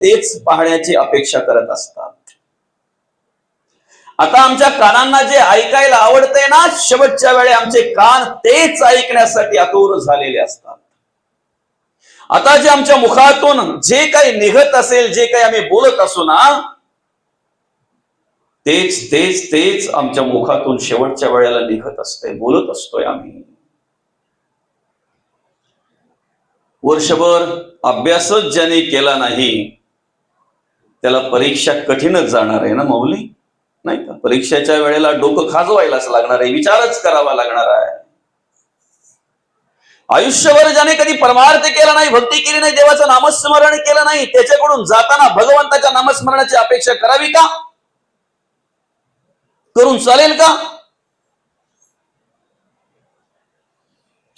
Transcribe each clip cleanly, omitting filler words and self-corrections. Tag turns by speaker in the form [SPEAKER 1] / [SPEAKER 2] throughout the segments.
[SPEAKER 1] तेच पाहण्याची अपेक्षा करत असतात. आता आमच्या कानांना जे ऐकायला आवडतंय ना, शेवटच्या वेळी आमचे कान तेच ऐकण्यासाठी आतुर झालेले असतात. आता जे आमच्या मुखातून जे काही निघत असेल, जे काही आम्ही बोलत असू ना, तेच तेच तेच आमच्या मुखातून शेवटच्या वेळेला निघत असते, बोलत असतोय आम्ही. वर्षभर अभ्यासच ज्याने केला नाही त्याला परीक्षा कठीणच जाणार आहे ना माऊली, नाही का? परीक्षेच्या वेळेला डोकं खाजवायलाच लागणार आहे, विचारच करावा लागणार आहे. आयुष्यभर ज्याने कधी परमार्थ केला नाही, भक्ती केली नाही, देवाचं नामस्मरण केलं नाही, त्याच्याकडून जाताना भगवंताच्या नामस्मरणाची अपेक्षा करावी का? करून चालेल का?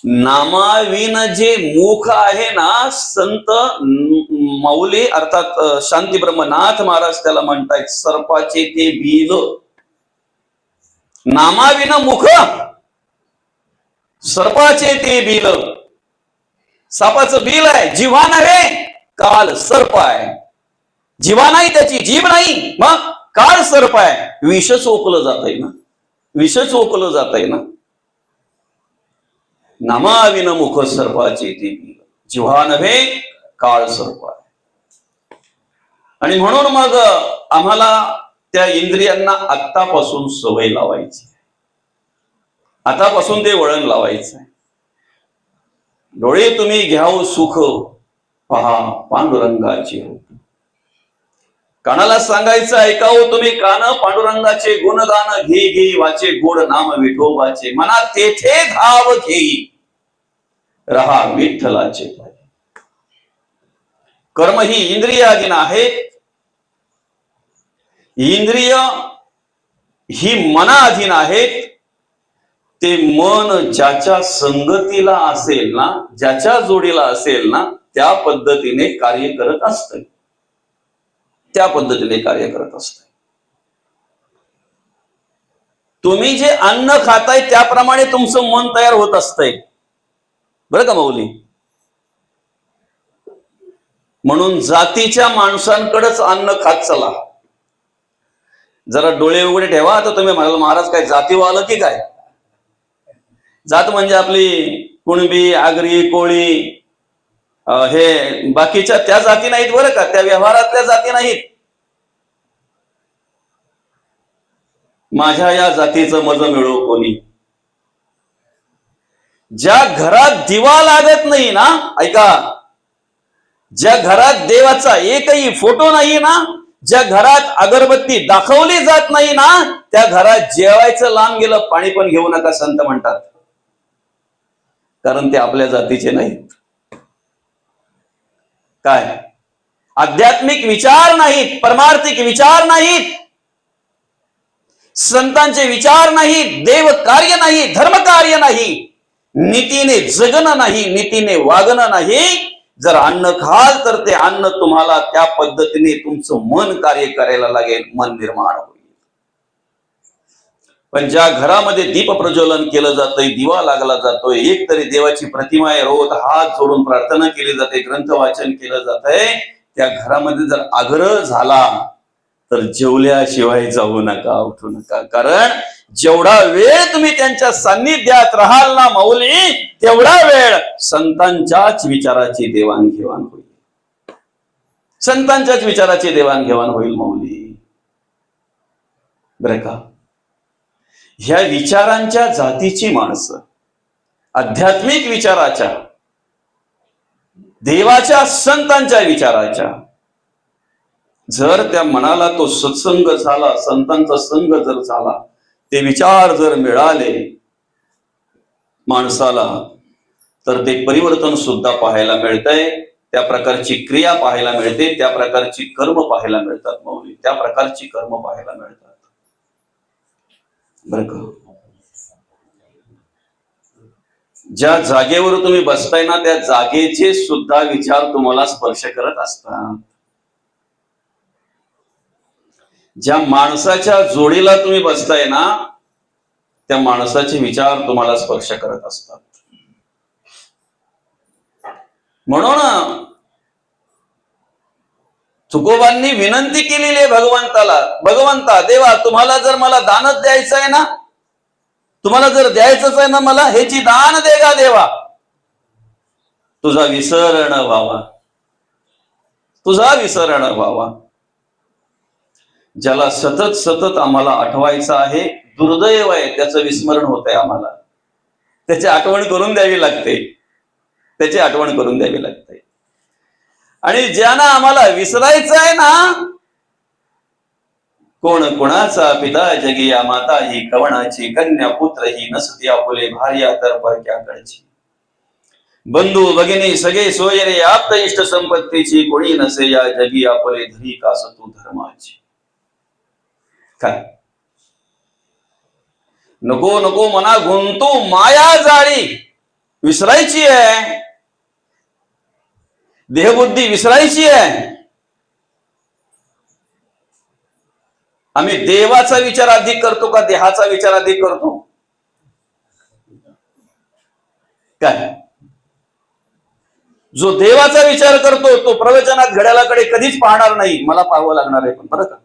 [SPEAKER 1] नामाविन जे मुख आहे ना, संत माऊली अर्थात शांती ब्रह्मनाथ महाराज त्याला म्हणतायत सर्पाचे ते बील. नामाविन मुख सर्पाचे ते बील. सापाचं बील आहे, जिव्हा नव्हे काल सर्प आहे. जिव्हा नाही त्याची, जीभ नाही, मग काळ सर्प आहे. विष चोकलं जातंय ना, विष चोकलं जातंय ना. नामाविन मुख सर्पाचे ते बील, जिव्हा नव्हे काळ सर्प आहे. आणि म्हणून मग आम्हाला त्या इंद्रियांना आत्तापासून सवय लावायची, आतापासून ते वळण लावायचं आहे. डोळे तुम्ही घ्याव सुख पहा पांडुरंगाचे रूप. कानाला सांगायचं ऐकावं तुम्ही कान पांडुरंगाचे गुणगान घे घे वाचे गोड नाम विठोबाचे. मना तेथे धाव घेई रहा विठ्ठलाचे पाय. कर्म ही इंद्रियाधीन आहेत, इंद्रिय ही मनाधीन आहेत. ते मन ज्याच्या संगतीला असेल ना, ज्याच्या जोडीला असेल ना, त्या पद्धतीने कार्य करत असतं, त्या पद्धतीने कार्य करत असतं. तुम्ही जे अन्न खाताय त्याप्रमाणे तुमचं मन तयार होत असतंय, बरं का माऊली? म्हणून जातीच्या माणसांकडेच अन्न खात चला. जरा डोळे उघडे ठेवा. आता तुम्ही म्हणाल महाराज काय जातीवर आलं की काय? जात म्हणजे आपली कुणबी, आगरी, कोळी, हे बाकीच्या त्या जाती नाहीत बरं का, त्या व्यवहारातल्या जाती नाहीत. माझ्या या जातीचं मज मिळो कोणी. ज्या घरात दिवा लागत नाही ना, ऐका, ज्या घरात देवाचा एकही फोटो नाही ना, ज्या घरात अगरबत्ती दाखवली जात नाही ना, त्या घरात जेवायचं लांब गेलं पाणी पण घेऊ नका संत म्हणतात. कारण ते आपल्या जातीचे नाहीत. काय आध्यात्मिक विचार नाहीत, परमार्थिक विचार नाहीत, संतांचे विचार नाहीत, देव कार्य नाही, धर्म कार्य नाही, नीतीने जगणं नाही, नीतीने वागणं नाही. जर अन्न खाल तर ते अन्न तुम्हाला त्या पद्धतीने तुमचं मन कार्य करायला लागेल, मन निर्माण होईल. पण ज्या घरामध्ये दीप प्रज्वलन केलं जातंय, दिवा लागला जातोय, एक तरी देवाची प्रतिमा आहे, रोज हात जोडून प्रार्थना केली जाते, ग्रंथ वाचन केलं जातंय, त्या घरामध्ये जर आग्रह झाला तर जेवल्याशिवाय जाऊ नका, उठू नका. कारण जेवढा वेळ तुम्ही त्यांच्या सान्निध्यात राहाल ना माऊली, तेवढा वेळ संतांच्याच विचाराची देवाणघेवाण होईल, संतांच्याच विचाराची देवाणघेवाण होईल माऊली, बरं का? ह्या विचारांच्या जातीची माणसं, आध्यात्मिक विचाराच्या, देवाच्या संतांच्या विचाराच्या, जर त्या मनाला तो सत्संग झाला, संतांचा संग जर झाला, ते विचार जर मिळाले माणसाला, तर ते परिवर्तन सुद्धा पाहायला मिळतंय, त्या प्रकारची क्रिया पाहायला मिळते, त्या प्रकारची कर्म पाहायला मिळतात माऊली, त्या प्रकारची कर्म पाहायला मिळतात, बरं का? ज्या जागेवर तुम्ही बसताय ना, त्या जागेचे सुद्धा विचार तुम्हाला स्पर्श करत असतात. ज्या माणसाच्या जोडीला तुम्ही बसताय ना, त्या माणसाचे विचार तुम्हाला स्पर्श करत असतात. म्हणून तुकोबांनी विनंती केलेली आहे भगवंताला, भगवंता देवा तुम्हाला जर मला दानच द्यायचं आहे ना, तुम्हाला जर द्यायचंच आहे ना मला, ह्याची दान दे गा देवा, तुझा विसरण व्हावा, तुझा विसरण व्हावा. ज्याला सतत सतत आम्हाला आठवायचं आहे, दुर्दैव आहे त्याचं विस्मरण होत आहे आम्हाला. त्याची आठवण करून द्यावी लागते, त्याची आठवण करून द्यावी लागते. आणि ज्यांना आम्हाला विसरायचं आहे ना, कोण कोणाचा पिता जगिया माता ही, कवणाची कन्या पुत्र ही, नसती आपुले भार्या तर परक्याकडची. बंधू भगिनी सगळे सोयरे आप्त इष्ट संपत्तीची, कोणी नसे या जगी आपुले धरी कास तू धर्माची. काय नको नको मना गुंतू माया जाळी, विसरायची आहे, देहबुद्धी विसरायची आहे. आम्ही देवाचा विचार अधिक करतो का देहाचा विचार अधिक करतो? काय जो देवाचा विचार करतो तो प्रवचनात घड्याळाकडे कधीच पाहणार नाही, मला पाहावं लागणार आहे पण बरं का.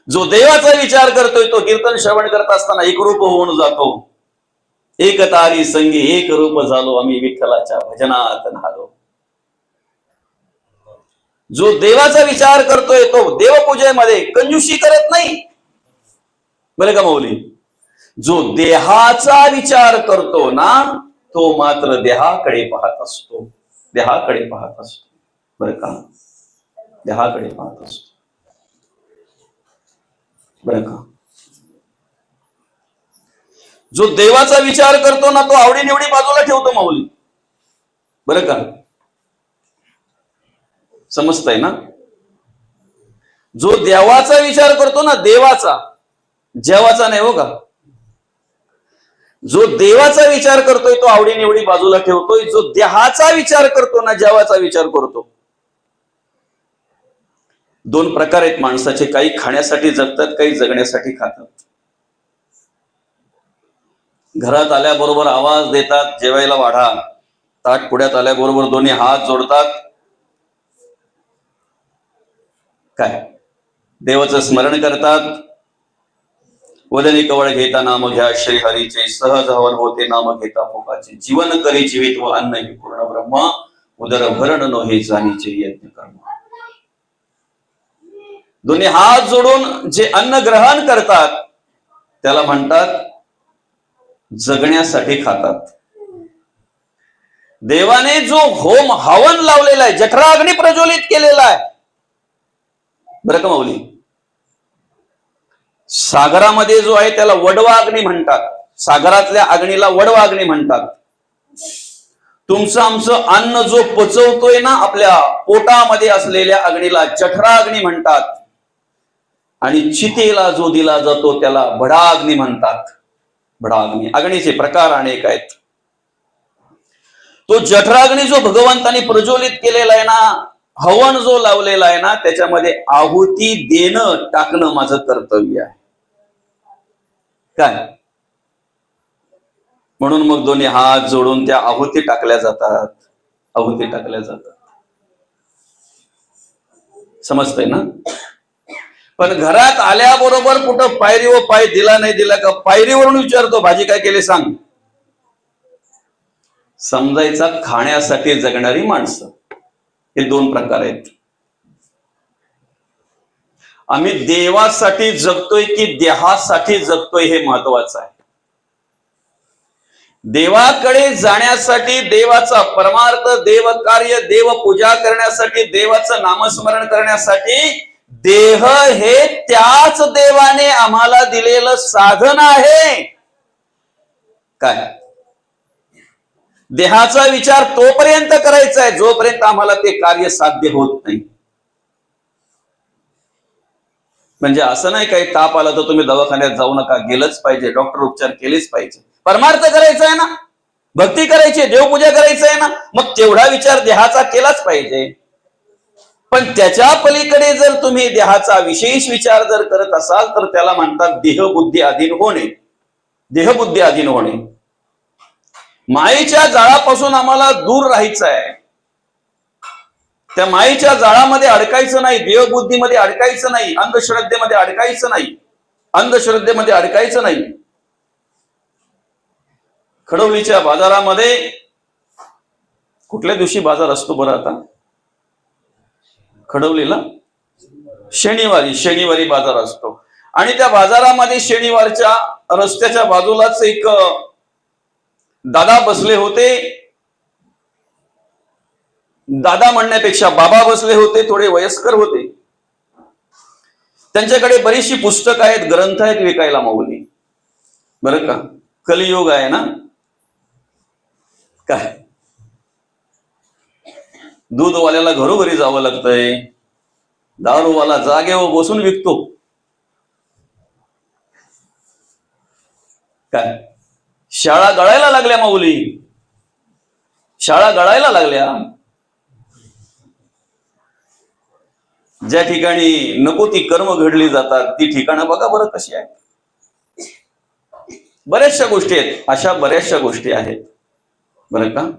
[SPEAKER 1] जो देवाचा विचार करतोय तो कीर्तन श्रवण करत असताना एकरूप होऊन जातो. एक तारी संगी एक रूप झालो, आम्ही विठ्ठलाच्या भजनात न्हालो. जो देवाचा विचार करतोय तो देवपूजेमध्ये कंजूशी करत नाही, बरं का माऊली. जो देहाचा विचार करतो ना तो मात्र देहाकडे पाहत असतो, देहाकडे पाहत असतो, बरं का, देहाकडे पाहत असतो, बरं का. जो देवाचा विचार करतो ना तो आवडीनिवडी बाजूला ठेवतो माऊली, बरं का, समजतंय ना. जो देवाचा विचार करतो ना, देवाचा, जेवाचा नाही हो का, जो देवाचा विचार करतोय तो आवडीनिवडी बाजूला ठेवतोय. जो देहाचा विचार करतो ना, जेवाचा विचार करतो. दोन प्रकार आहेत माणसाचे, काही खाण्यासाठी जगतात, काही जगण्यासाठी खातात. घरात आल्याबरोबर आवाज देतात जेवायला वाढा, ताट पुढ्यात आल्याबरोबर दोन्ही हात जोडतात, काय देवाचं स्मरण करतात. वदनी कवळ घेता नाम घ्या श्रीहरीचे, सहज हवन होते नाम घेता भोगाचे. जीवन करी जीवित व अन्न ही पूर्ण ब्रह्म, उदर भरण नो हे जाणीचे यज्ञ कर्म. दोन्ही हात जोडून जे अन्न ग्रहण करतात त्याला म्हणतात जगण्यासाठी खातात. देवाने जो होम हवन लावलेला आहे, जठराग्नी प्रज्वलित केलेला आहे, बरं का माऊली. सागरामध्ये जो आहे त्याला वडवा अग्नी म्हणतात, सागरातल्या अग्नीला वडवा अग्नी म्हणतात. तुमचं आमचं अन्न जो पचवतोय ना आपल्या पोटामध्ये असलेल्या अग्नीला जठराग्नी म्हणतात. आणि चितेला जो दिला जातो त्याला बडाग्नी म्हणतात. बडाग्नी, अग्नीचे प्रकार अनेक आहेत. तो जठराग्नी जो भगवंताने प्रज्वलित केलेला आहे ना, हवन जो लावलेला आहे ना, त्याच्यामध्ये आहुती देणं टाकणं माझं कर्तव्य आहे. काय म्हणून मग दोन्ही हात जोडून त्या आहुती टाकल्या जातात, आहुती टाकल्या जातात. समजतंय ना. पण घरात आल्याबरोबर कुठं पायरीवर पाय दिला नाही दिला का, पायरीवरून विचारतो भाजी काय केली सांग. समजायचा खाण्यासाठी जगणारी माणसं, हे दोन प्रकार आहेत. आम्ही देवासाठी जगतोय की देहासाठी जगतोय हे महत्वाचं आहे. देवाकडे जाण्यासाठी, देवाचा परमार्थ, देव कार्य, देव पूजा करण्यासाठी, देवाचं नामस्मरण करण्यासाठी देह हे त्याच देवाने आम्हाला दिलेलं साधन आहे. काय देहाचा विचार तोपर्यंत करायचा आहे जोपर्यंत आम्हाला ते कार्य साध्य होत नाही. म्हणजे असं नाही काही ताप आला तर तुम्ही दवाखान्यात जाऊ नका, गेलंच पाहिजे, डॉक्टर उपचार केलेच पाहिजे. परमार्थ करायचा आहे ना, भक्ती करायची, देवपूजा करायचं आहे ना, मग तेवढा विचार देहाचा केलाच पाहिजे. पण त्याच्या पलीकडे जर तुम्ही देहाचा विशेष विचार जर करत असाल तर त्याला म्हणतात देहबुद्धी अधीन होणे. देहबुद्धी अधीन होणे. मायेच्या जाळापासून आम्हाला दूर राहायचं आहे. त्या मायेच्या जाळामध्ये अडकायचं नाही, देवबुद्धीमध्ये अडकायचं नाही, अंधश्रद्धेमध्ये अडकायचं नाही, अंधश्रद्धेमध्ये अडकायचं नाही. खडवलीच्या बाजारामध्ये कुठल्या दिवशी बाजार असतो बरं आता? खडवलीला शनिवारी बाजार असतो. आणि त्या बाजारामध्ये शनिवारच्या रस्त्याच्या बाजूलाच एक दादा बसले होते. दादा म्हणण्यापेक्षा बाबा बसले होते, थोडे वयस्कर होते. त्यांच्याकडे बरीचशी पुस्तकं आहेत, ग्रंथ आहेत विकायला माऊली. बरं का, कलियुग आहे ना. काय दूधवाल्याला घरोघरी जावं लागतंय, दारूवाला जागेवर बसून विकतो. काय शाळा गळायला लागल्या माऊली, शाळा गळायला लागल्या. ज्या ठिकाणी नको ती कर्म घडली जातात ती ठिकाणं बघा बरं कशी आहेत. बऱ्याचशा गोष्टी आहेत, अशा बऱ्याचशा गोष्टी आहेत. बरं का,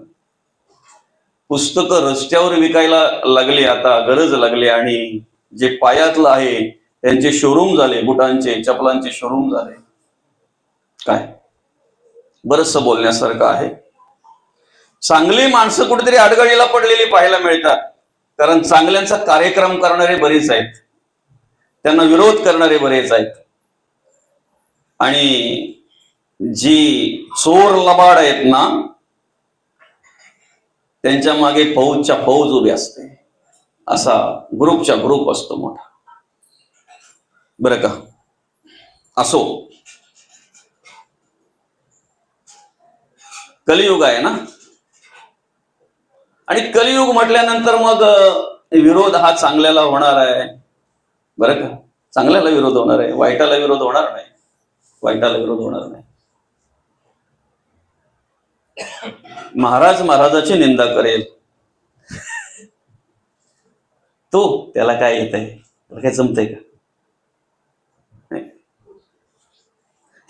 [SPEAKER 1] पुस्तकं रस्त्यावर विकायला लागली, आता गरज लागली. आणि जे पायातलं आहे त्यांचे शोरूम झाले, बुटांचे चपलांचे शोरूम झाले. काय बरंचसं बोलण्यासारखं आहे. चांगली माणसं कुठेतरी अडगळीला पडलेली पाहायला मिळतात, कारण चांगल्यांचा कार्यक्रम करणारे बरेच आहेत, त्यांना विरोध करणारे बरेच आहेत. आणि जी चोर लबाड आहेत ना, त्यांच्या मागे फौजच्या फौज उभी असते. असा ग्रुपच्या ग्रुप असतो मोठा. बरं का, असो, कलियुग आहे ना. आणि कलियुग म्हटल्यानंतर मग विरोध हा चांगल्याला होणार आहे. बरं का, चांगल्याला विरोध होणार आहे, वाईटाला विरोध होणार नाही, वाईटाला विरोध होणार नाही. महाराज महाराजाची निंदा करेल तो, त्याला काय येत आहे, त्याला काय जमतंय का?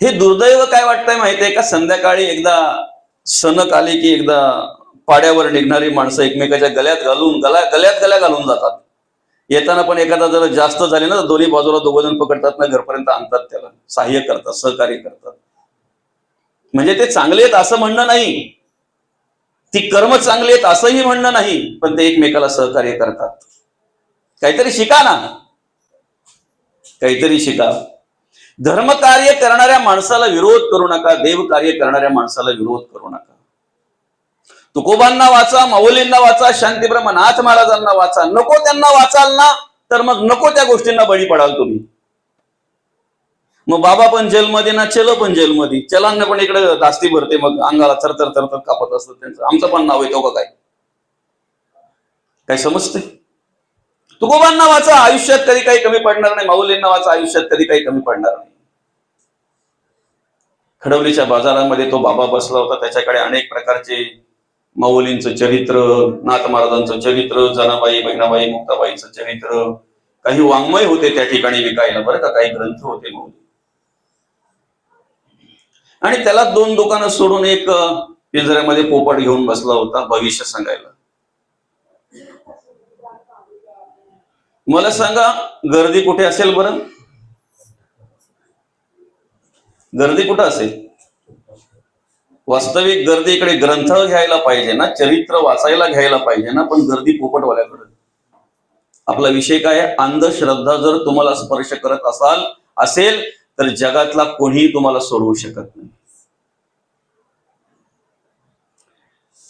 [SPEAKER 1] हे दुर्दैव काय वाटतंय माहितीये का, संध्याकाळी एकदा सणक आली की एकदा पाड्यावर निघणारी माणसं एकमेकाच्या गळ्यात गल्या घालून जातात. येताना पण एखादा जर जास्त झाले ना, दोन्ही बाजूला दोघ जण पकडतात ना, घरपर्यंत आणतात, त्याला सहाय्य करतात, सहकार्य करतात. म्हणजे ते चांगले आहेत असं म्हणणं नाही, ती कर्म चांगली आहेत असंही म्हणणं नाही, पण ते एकमेकाला सहकार्य करतात. काहीतरी शिका ना, काहीतरी शिका. धर्मकार्य करणाऱ्या माणसाला विरोध करू नका, देव कार्य करणाऱ्या माणसाला विरोध करू नका. तुकोबांना वाचा, माऊलींना वाचा, शांतीब्रह्म नाथ महाराजांना वाचा. नको त्यांना वाचाल ना, तर मग नको त्या गोष्टींना बळी पडाल तुम्ही. मग बाबा पण जेलमध्ये ना, चल पण जेलमध्ये, चलांना पण इकडे दास्ती भरते, मग अंगाला थरथर थरथर कापत असतं त्यांचं. आमचं पण नाव येतो का काय समजते? तुकोबांना वाचा, आयुष्यात कधी काही कमी पडणार नाही. माऊलींना वाचा, आयुष्यात कधी काही कमी पडणार नाही. खडवलीच्या बाजारामध्ये तो बाबा बसला होता, त्याच्याकडे अनेक प्रकारचे माऊलींचं चरित्र, नाथ महाराजांचं चरित्र, जनाबाई, बहिणाबाई, मुक्ताबाईंचं चरित्र, काही वाङ्मय होते त्या ठिकाणी विकायला. बरं का, काही ग्रंथ होते माऊली. आणि त्याला दोन दुकानं सोडून एक पिंजऱ्यामध्ये पोपट घेऊन बसला होता भविष्य सांगायला. मला सांगा, गर्दी कुठे असेल बरं? गर्दी कुठं असेल? वास्तविक गर्दी इकडे ग्रंथ घ्यायला पाहिजे ना, चरित्र वाचायला घ्यायला पाहिजे ना, पण गर्दी पोपटवाल्याकडे. आपला विषय काय आहे? अंधश्रद्धा जर तुम्हाला स्पर्श करत असेल तर जगातला कोणीही तुम्हाला सोडवू शकत नाही.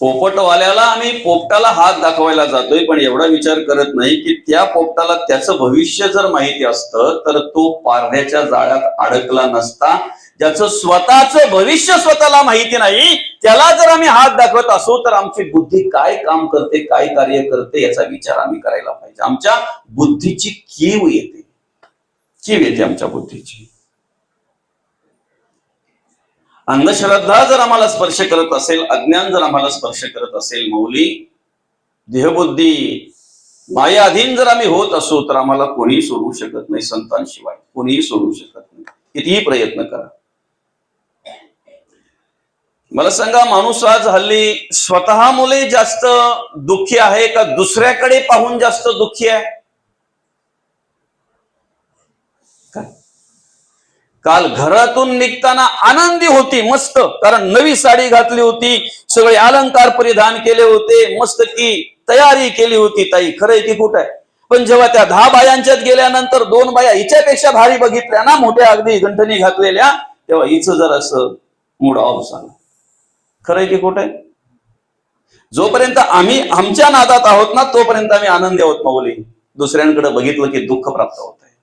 [SPEAKER 1] पोपटवाल्याला आम्ही पोपटाला हात दाखवायला जातोय, पण एवढा विचार करत नाही की त्या पोपटाला त्याचं भविष्य जर माहिती असतं तर तो पारध्याच्या जाळ्यात अडकला नसता. ज्याचं स्वतःचं भविष्य स्वतःला माहिती नाही, त्याला जर आम्ही हात दाखवत असो तर आमची बुद्धी काय काम करते, काय कार्य करते, याचा विचार आम्ही करायला पाहिजे. आमच्या बुद्धीची कीव येते आमच्या बुद्धीची. अंधश्रद्धा जर आम्हाला स्पर्श करत असेल, अज्ञान जर आम्हाला स्पर्श करत असेल, माऊली, देहबुद्धी मायाधीन जर आम्ही होत असो तर आम्हाला कोणीही सोडवू शकत नाही. संतांशिवाय कोणीही सोडवू शकत नाही, कितीही प्रयत्न करा. मला सांगा, माणूस आज हल्ली स्वतः मुले जास्त दुःखी आहे का दुसऱ्याकडे पाहून जास्त दुःखी आहे? काल घरातून निघताना आनंदी होती मस्त, कारण नवी साडी घातली होती, सगळे अलंकार परिधान केले होते, मस्त की तयारी केली होती. ताई खरंय की खोट आहे? पण जेव्हा त्या 10 बायांच्यात गेल्यानंतर 2 बाया हिच्यापेक्षा भारी बघितल्या ना, मोठ्या अगदी गंठणी घातलेल्या, तेव्हा हिचं जर असं मूड ऑफ झालं. खरंय की खोट आहे? जोपर्यंत आम्ही आमच्या नादात आहोत ना, तोपर्यंत आम्ही आनंदी आहोत माऊली. दुसऱ्यांकडे बघितलं की दुःख प्राप्त होत आहे,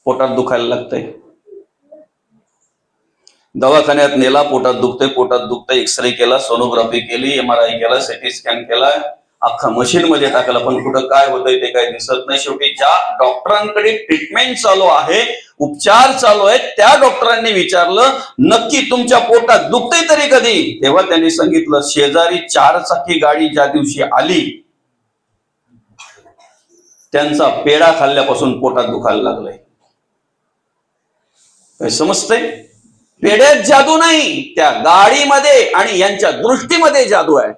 [SPEAKER 1] पोटात दुखायला लागतंय. दवाखान्यात नेला, पोटात दुखतंय, एक्सरे केला, सोनोग्राफी केली, MRI केला, सिटी स्कॅन केला, अख्खा मशीन मध्ये टाकलं, पण कुठं काय होतंय ते काय दिसत नाही. शेवटी ज्या डॉक्टरांकडे ट्रीटमेंट चालू आहे, उपचार चालू आहेत, त्या डॉक्टरांनी विचारलं, नक्की तुमच्या पोटात दुखतंय तरी कधी? तेव्हा त्यांनी सांगितलं, शेजारी 4 चाकी गाडी ज्या दिवशी आली त्यांचा पेढा खाल्ल्यापासून पोटात दुखायला लागलंय. काय समजतंय? पेढ्यात जादू नाही, त्या गाडीमध्ये आणि यांच्या दृष्टीमध्ये जादू आहे.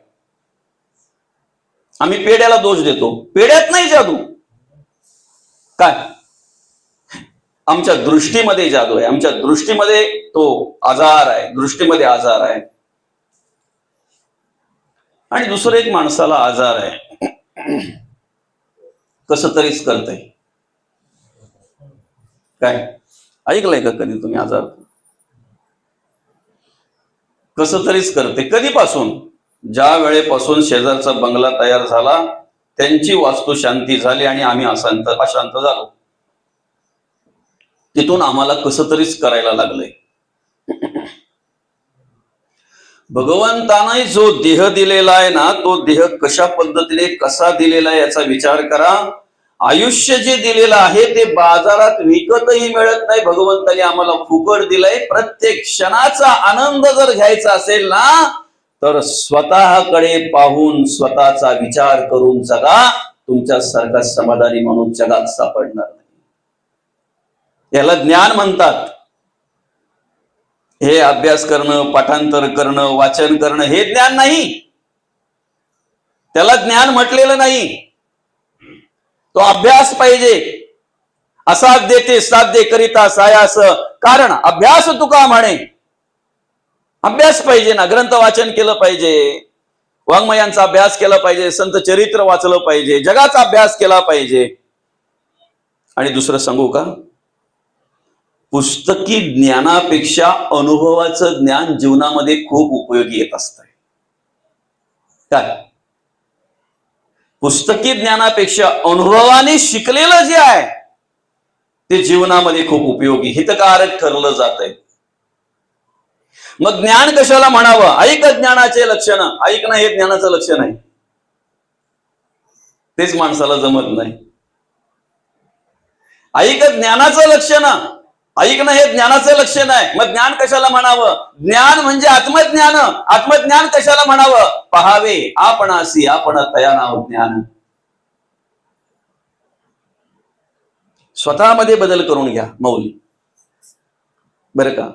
[SPEAKER 1] आम्ही पेढ्याला दोष देतो, पेढ्यात नाही जादू. काय? आमच्या दृष्टीमध्ये जादू आहे, आमच्या दृष्टीमध्ये तो आजार आहे, दृष्टीमध्ये आजार आहे. आणि दुसरं एक माणसाला आजार आहे, कसं तरीच करतंय. काय ऐकलंय का कधी तुम्ही आजार? कसं तरीच करते. कधीपासून? ज्या वेळेपासून शेजारचा बंगला तयार झाला, त्यांची वास्तू शांती झाली आणि आम्ही अशांत झालो, तिथून आम्हाला कसं तरीच करायला लागलंय. भगवंताने जो देह दिलेला आहे ना, तो देह कशा पद्धतीने कसा दिलेला आहे याचा विचार करा. आयुष्य जे दिलेलं आहे ते बाजारात विकतही मिळत नाही, भगवंताने आम्हाला फुकट दिलंय. प्रत्येक क्षणाचा आनंद जर घ्यायचा असेल ना, तर स्वतःकडे पाहून स्वतःचा विचार करून जगा. तुमच्यासारखा समाधानी म्हणून जगात सापडणार नाही. याला ज्ञान म्हणतात. हे अभ्यास करणं, पाठांतर करणं, वाचन करणं हे ज्ञान नाही. त्याला ज्ञान म्हटलेलं नाही. तो अभ्यास पाहिजे. असाध्य ते साध्य करिता सायास, कारण अभ्यास तुका म्हणे. अभ्यास पाहिजे ना, ग्रंथ वाचन केलं पाहिजे, वाङ्मयांचा अभ्यास केला पाहिजे, संत चरित्र वाचलं पाहिजे, जगाचा अभ्यास केला पाहिजे. आणि दुसरं सांगू का? पुस्तकी ज्ञानापेक्षा अनुभवाचं ज्ञान जीवनामध्ये खूप उपयोगी येत असतं. काय? पुस्तकी ज्ञानापेक्षा अनुभवाने शिकलेलं जे आहे ते जीवनामध्ये खूप उपयोगी, हितकारक ठरलं जात आहे. मग ज्ञान कशाला म्हणावं? ऐक ज्ञानाचे लक्षण. ऐकणं हे ज्ञानाचं लक्षण आहे, तेच माणसाला जमत नाही. ऐक ज्ञानाचं लक्षण, ऐकणं हे ज्ञानाचं लक्षण आहे. मग ज्ञान कशाला म्हणावं? ज्ञान म्हणजे आत्मज्ञान. आत्मज्ञान कशाला म्हणावं? पहावे आपणासी आपण तया नाव ज्ञान. स्वतःमध्ये बदल करून घ्या माऊली, बरं का?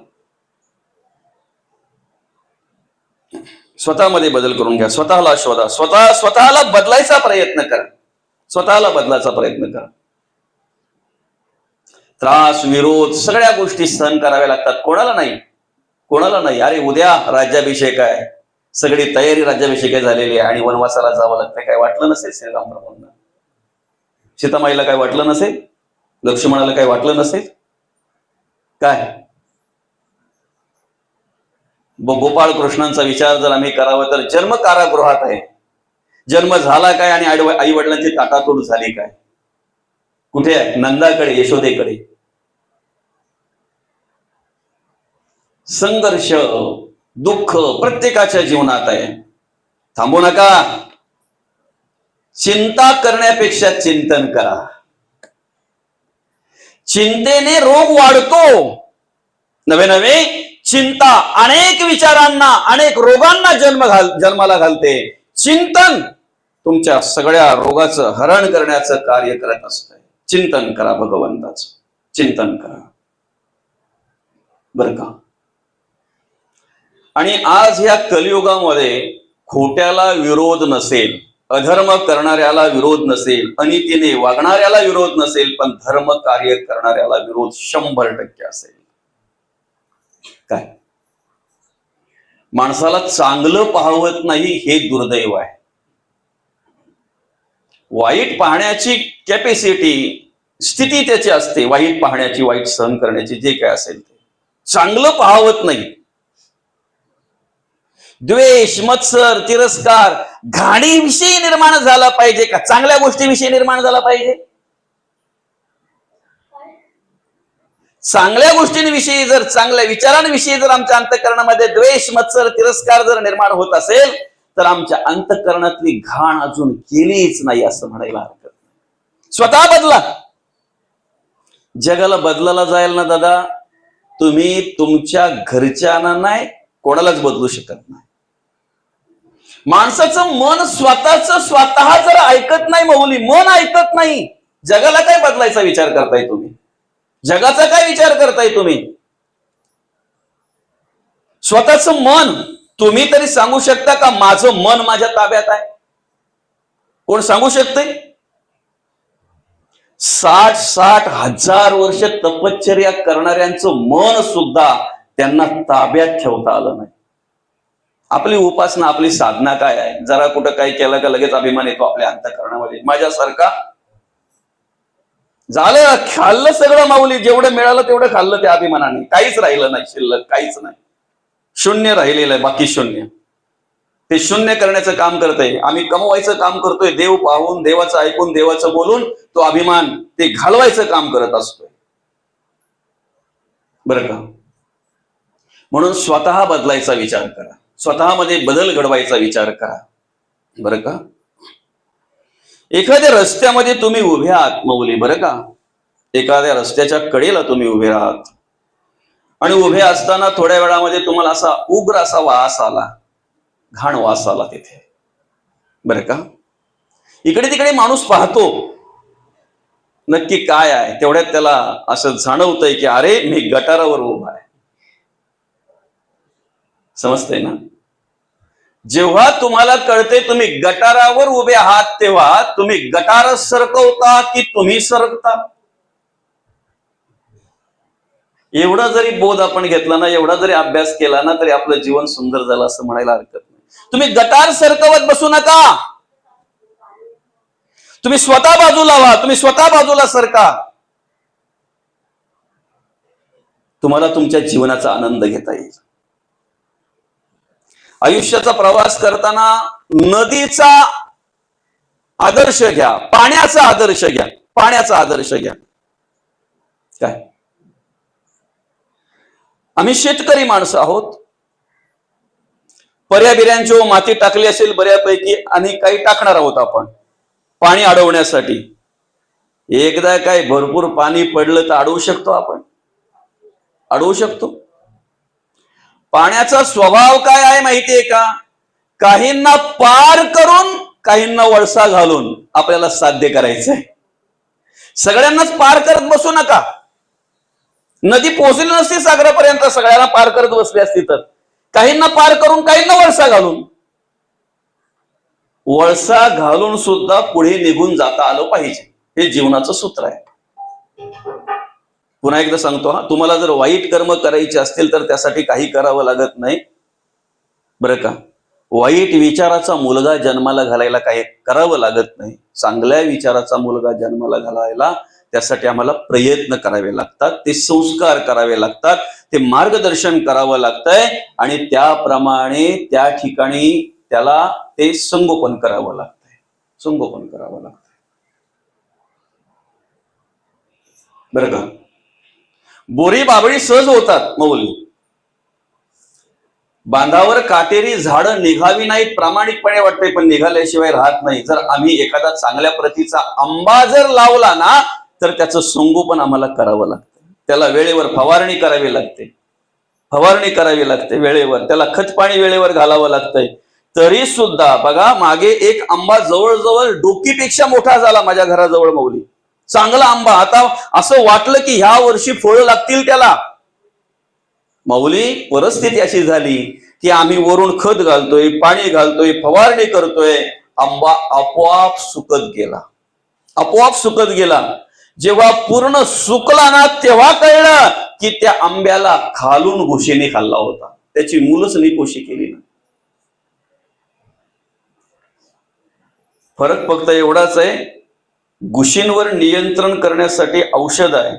[SPEAKER 1] स्वतःमध्ये बदल करून घ्या. स्वतःला शोधा, स्वतःला बदलायचा प्रयत्न करा. स्वतःला बदलायचा प्रयत्न करा. त्रास, विरोध, सगळ्या गोष्टी सहन कराव्या लागतात. कोणाला नाही? कोणाला नाही. अरे उद्या राज्याभिषेक आहे, सगळी तयारी राज्याभिषेक झालेली आहे आणि वनवासाला जावं लागतं. काय वाटलं नसेल श्रीराम प्रभूंना? सीतामाईला काय वाटलं नसेल? लक्ष्मणाला काय वाटलं नसेल? काय गोपाळ कृष्णांचा विचार जर आम्ही करावा तर जन्म कारागृहात आहे. जन्म झाला काय आणि आई वडिलांची ताटातूट झाली काय? कुठे आहे? नंदाकडे, यशोदेकडे. संघर्ष, दुःख प्रत्येकाच्या जीवनात आहे. थांबू नका. चिंता करण्यापेक्षा चिंतन करा. चिंतेने रोग वाढतो. नवे नवे चिंता अनेक विचारांना, अनेक रोगांना जन्माला घालते. चिंतन तुमच्या सगळ्या रोगाचं हरण करण्याचं कार्य करत असतं. चिंतन करा, भगवंताचं चिंतन करा, बरं का? आणि आज ह्या कलियुगामध्ये खोट्याला विरोध नसेल, अधर्म करणाऱ्याला विरोध नसेल, अनितीने वागणाऱ्याला विरोध नसेल, पण धर्म कार्य करणाऱ्याला विरोध 100% असेल. काय माणसाला चांगलं पाहवत नाही हे दुर्दैव आहे. वाईट पाहण्याची कॅपॅसिटी, स्थिती त्याची असते, वाईट पाहण्याची, वाईट सहन करण्याची, जे काय असेल ते. चांगलं पाहवत नाही. द्वेष, मत्सर, तिरस्कार घाणीविषयी निर्माण झाला पाहिजे का चांगल्या गोष्टीविषयी निर्माण झाला पाहिजे? चांगल्या गोष्टींविषयी जर, चांगल्या विचारांविषयी जर आमच्या अंतःकरणामध्ये द्वेष, मत्सर, तिरस्कार जर निर्माण होत असेल तर आमच्या अंतःकरणातली घाण अजून गेलीच नाही असं म्हणायला हरकत नाही. स्वतः बदला. जगाला बदलायला जायला ना दादा, तुम्ही तुमच्या घरच्यांना नाही, कोणालाच बदलू शकत नाही. माणसाचं मन स्वतः जर ऐकत नाही माऊली, मन ऐकत नाही, जगाला काय बदलायचा विचार करताय तुम्ही? जगाचा काय विचार करताय तुम्ही? स्वतःचं मन तुम्ही तरी सांगू शकता का माझं मन माझ्या ताब्यात आहे? कोण सांगू शकते? 60 हजार वर्ष तपश्चर्या करणाऱ्यांचं मन सुद्धा त्यांना ताब्यात ठेवता आलं नाही. आपली उपासना, आपली साधना काय आहे? जरा कुठं काही केलं का लगेच अभिमान येतो आपल्या अंतःकरणामध्ये, माझ्यासारखा झालं, खाल्लं सगळं माऊली, जेवढं मिळालं तेवढं खाल्लं त्या अभिमानाने, काहीच राहिलं नाही शिल्लक, काहीच नाही, शून्य राहिलेलं आहे, बाकी शून्य. ते शून्य करण्याचं काम करतंय. आम्ही कमवायचं काम करतोय, देव पाहून, देवाचं ऐकून, देवाचं बोलून तो अभिमान ते घालवायचं काम करत असतोय. बरं का? म्हणून स्वतः बदलायचा विचार करा, स्वतःमध्ये बदल घडवायचा विचार करा. बरं का? एखाद्या रस्त्यामध्ये तुम्ही उभे आहात माऊली, बरं का, एखाद्या रस्त्याच्या कडेला तुम्ही उभे आहात आणि उभे असताना थोड्या वेळामध्ये तुम्हाला असा उग्र असा वास आला, घाण वास आला तिथे. बरं का? इकडे तिकडे माणूस पाहतो, नक्की काय आहे, तेवढ्यात त्याला असं जाणवतंय की अरे मी गटारावर उभा आहे. समजतंय ना? जेव्हा तुम्हाला कळते तुम्ही गटारावर उभे आहात, तेव्हा तुम्ही गटार सरकवता की तुम्ही सरकता? एवढा जरी बोध आपण घेतला ना, एवढा जरी अभ्यास केला ना, तरी आपलं जीवन सुंदर झालं असं म्हणायला हरकत नाही. तुम्ही गटार सरकवत बसू नका. तुम्ही स्वतः बाजूला व्हा, तुम्ही स्वतः बाजूला सरका. तुम्हाला तुमच्या जीवनाचा आनंद घेता येईल. आयुष्याचा प्रवास करताना नदीचा आदर्श घ्या, पाण्याचा आदर्श घ्या, पाण्याचा आदर्श घ्या. काय, आम्ही शेतकरी माणसं आहोत. पर्याबिऱ्यांची माती टाकली असेल बऱ्यापैकी, आणि काही टाकणार आहोत आपण पाणी अडवण्यासाठी. एकदा काय भरपूर पाणी पडलं तर अडवू शकतो आपण? अडवू शकतो? पाण्याचा स्वभाव काय आहे माहितीये का? काहींना पार करून, काहींना वळसा घालून आपल्याला साध्य करायचंय. सगळ्यांनाच पार करत बसू नका. नदी पोहोचली नसती सागरापर्यंत, सगळ्यांना पार करत बसली असती तर. काहींना पार करून, काहींना वळसा घालून. वळसा घालून सुद्धा पुढे निघून जाता आलं पाहिजे, हे जीवनाचं सूत्र आहे. पुन्हा एकदा सांगतो हा, तुम्हाला जर वाईट कर्म करायचे असतील तर त्यासाठी काही करावं लागत नाही, बरं का? वाईट विचाराचा मुलगा जन्माला घालायला काही करावं लागत नाही. चांगल्या विचाराचा मुलगा जन्माला घालायला त्यासाठी आम्हाला प्रयत्न करावे लागतात, ते संस्कार करावे लागतात, ते मार्गदर्शन करावं लागतंय, आणि त्याप्रमाणे त्या ठिकाणी त्याला ते संगोपन करावं लागतंय, संगोपन करावं लागतंय. बरं का? बोरी बाबळी सहज होतात माऊली. बांधावर काटेरी झाडं निघावी नाहीत प्रामाणिकपणे वाटते, पण निघाल्याशिवाय राहत नाही. जर आम्ही एखादा चांगल्या प्रतीचा आंबा जर लावला ना, तर त्याचं संगोपन आम्हाला करावं लागतं. त्याला वेळेवर फवारणी करावी लागते, फवारणी करावी लागते वेळेवर, त्याला खत पाणी वेळेवर घालावं लागतंय. तरी सुद्धा बघा, मागे एक आंबा जवळजवळ डोकीपेक्षा मोठा झाला माझ्या घराजवळ माऊली, चांगला आंबा. आता असं वाटलं की ह्या वर्षी फळं लागतील त्याला. माऊली, परिस्थिती अशी झाली, की आम्ही वरून खत घालतोय, पाणी घालतोय, फवारणी करतोय, आंबा आपोआप सुकत गेला, आपोआप सुकत गेला. जेव्हा पूर्ण सुकला ना तेव्हा कळलं की त्या आंब्याला खालून घुशीने खाल्ला होता, त्याची मुलंच निकोशी केली ना. फरक फक्त एवढाच आहे, घुशींवर नियंत्रण करण्यासाठी औषध आहे.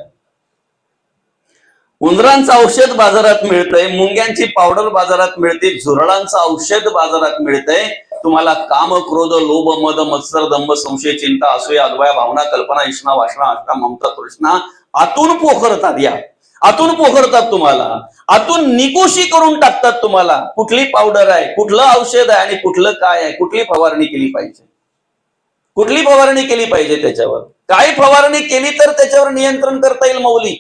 [SPEAKER 1] उंदरांचं औषध बाजारात मिळतंय, मुंग्यांची पावडर बाजारात मिळते, झुरळांचं औषध बाजारात मिळतंय. तुम्हाला काम, क्रोध, लोभ, मद, मत्सर, दंभ, संशय, चिंता, असूया, अद्वया, भावना, कल्पना, इष्णा, वासना, आष्टा, ममता, तृष्णा आतून पोखरतात. या आतून पोखरतात, तुम्हाला आतून निकोशी करून टाकतात. तुम्हाला कुठली पावडर आहे, कुठलं औषध आहे आणि कुठलं काय आहे, कुठली फवारणी केली पाहिजे, कुठली फवारणी केली पाहिजे, त्याच्यावर काय फवारणी केली तर त्याच्यावर नियंत्रण करता येईल. मौली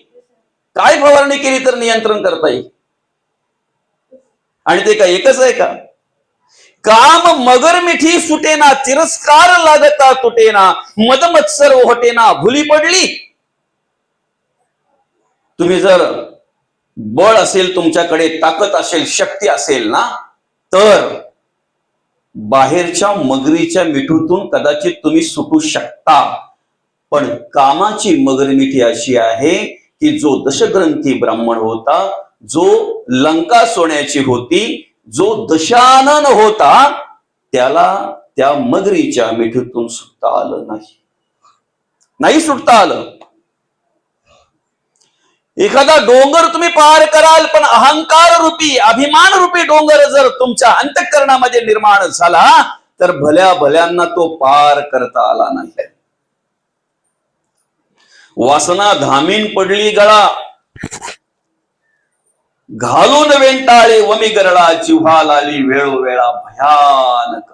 [SPEAKER 1] काय फवारणी केली तर नियंत्रण करता येईल. आणि ते काय एकच आहे का? काम मगर मिठी सुटेना, तिरस्कार लागता तुटेना, मद मत्सर ओहटेना, भुली पडली. तुम्ही जर बळ असेल, तुमच्याकडे ताकद असेल, शक्ती असेल ना, तर बाहेरच्या मगरीच्या मिठीतून कदाचित तुम्ही सुटू शकता. पण कामाची मगरमिठी अशी आहे की जो दशग्रंथी ब्राह्मण होता, जो लंका सोन्याची होती, जो दशानन होता, त्याला त्या मगरीच्या मिठीतून सुटता आलं नाही सुटता आलं. एखादा डोंगर तुम्ही पार कराल, पण अहंकार रूपी, अभिमान रूपी डोंगर जर तुमच्या अंतःकरणामध्ये निर्माण झाला तर भल्या भल्यांना तो पार करता आला नाही. वासना धामीन पडली गळा, घालून वेंटाळे वमी गरळा, जिव्हा लाली वेळोवेळा भयानक.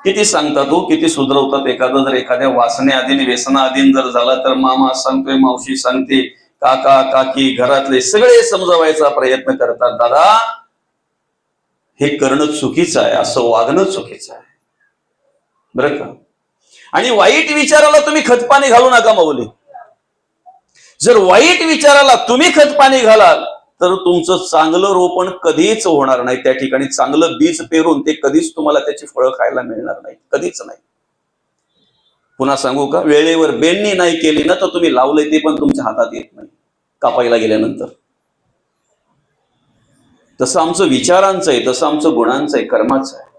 [SPEAKER 1] किती सांगतात हो, किती सुधरवतात. एखादं जर एखाद्या वासने अधीन, व्यसना अधीन जर झाला तर मामा सांगतोय, मावशी सांगते, काका काकी, घरातले सगळे समजावायचा प्रयत्न करतात. दादा, हे करणं चुकीचं आहे, असं वागणं चुकीचं आहे, बरं का. आणि वाईट विचाराला तुम्ही खतपाणी घालू नका माऊली. जर वाईट विचाराला तुम्ही खतपाणी घालाल तर तुमचं चांगलं रोपण कधीच होणार नाही. त्या ठिकाणी चांगलं बीज पेरून ते कधीच तुम्हाला त्याची फळं खायला मिळणार नाही, कधीच नाही. पुन्हा सांगू का, वेळेवर बेंडणी नाही केली ना तर तुम्ही लावलंय ते पण तुमच्या हातात येत नाही कापायला गेल्यानंतर. तसं आमचं विचारांचं आहे, तसं आमचं गुणांचं आहे, कर्माचं आहे.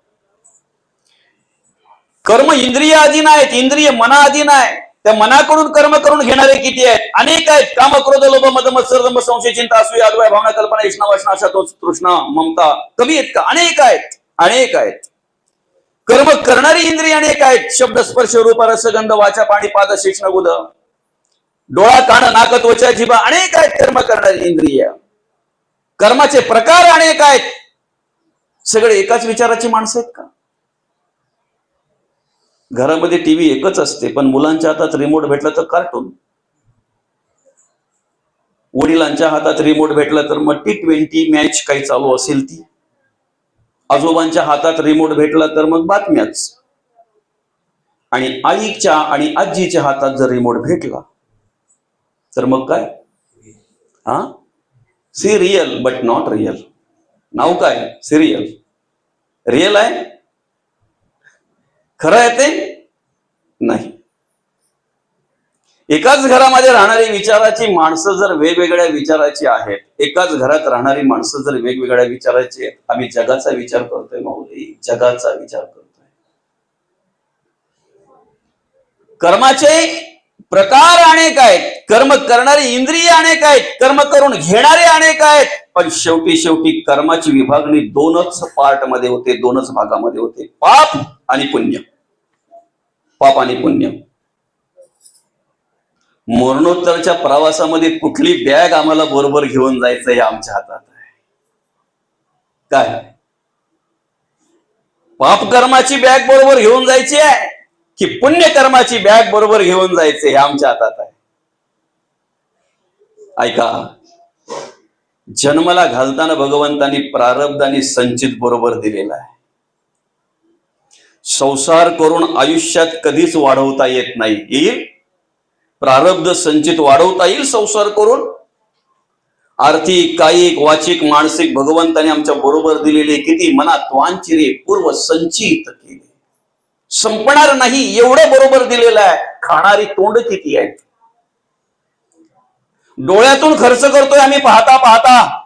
[SPEAKER 1] कर्म इंद्रिय अधीन आहेत, इंद्रिय मनाधीन आहे. त्या मनाकडून कर्म करून घेणारे किती आहेत? अनेक आहेत. काम, क्रोध, लोभ, मद, मत्सर, दंभ, संशय, चिंता, असूया, अद्वया, भावना, कल्पना, इष्णा, वासना, आशा, तृष्णा, ममता. कमी आहेत का? अनेक आहेत, अनेक आहेत. कर्म करणारी इंद्रिय अनेक आहेत. शब्द, स्पर्श, रूप, रस, गंध, वाचा, पाणी, पाद, शिक्षण, गुद, डोळा, कान, नाक, त्वचा, जिभा, अनेक आहेत कर्म करणारी इंद्रिय. कर्माचे प्रकार अनेक आहेत. सगळे एकाच विचाराची माणसं आहेत का? घरामध्ये टीव्ही एकच असते, पण मुलांच्या हातात रिमोट भेटला तर कार्टून, वडिलांच्या हातात रिमोट भेटला तर मग T20 मॅच काही चालू असेल ती, आजोबांच्या हातात रिमोट भेटला तर मग बातम्याच, आणि आईच्या आणि आजीच्या हातात जर रिमोट भेटला तर मग काय? Serial but not real. नाव काय? सिरियल. रियल आहे? खरं आहे ते नाही. एकाच घरामध्ये राहणारी विचाराची माणसं जर वेगवेगळ्या विचाराची आहेत, एकाच घरात राहणारी माणसं जर वेगवेगळ्या विचाराची आहेत, आम्ही जगाचा विचार करतोय माऊली, जगाचा विचार करतोय. कर्माचे प्रकार अनेक आहेत, कर्म करणारी इंद्रिय अनेक आहेत, कर्म करून घेणारे अनेक आहेत, पण शेवटी कर्माची विभागणी दोनच पार्ट मध्ये होते, दोनच भागामध्ये होते, पाप आणि पुण्य. पाप आणि पुण्य. मरणोत्तरच्या प्रवासामध्ये कुठली बॅग आम्हाला बरोबर घेऊन जायचं हे आमच्या हातात आहे. काय? पाप कर्माची बॅग बरोबर घेऊन जायची आहे की पुण्य कर्माची बॅग बरोबर घेऊन जायचे हे आमच्या हातात आहे. ऐका, जन्माला घालताना भगवंतांनी प्रारब्ध आणि संचित बरोबर दिलेला आहे. संसार करून आयुष्यात कधीच वाढवता येत नाही. येईल प्रारब्ध संचित वाढवता येईल संसार करून, आर्थिक, कायिक, वाचिक, मानसिक भगवंताने आमच्या बरोबर दिलेले किती मनात वांछिरे पूर्व संचित केले, संपणार नाही एवढं बरोबर दिलेलं आहे. खाणारी तोंड किती आहेत. डोळ्यातून खर्च करतोय आम्ही पाहता पाहता.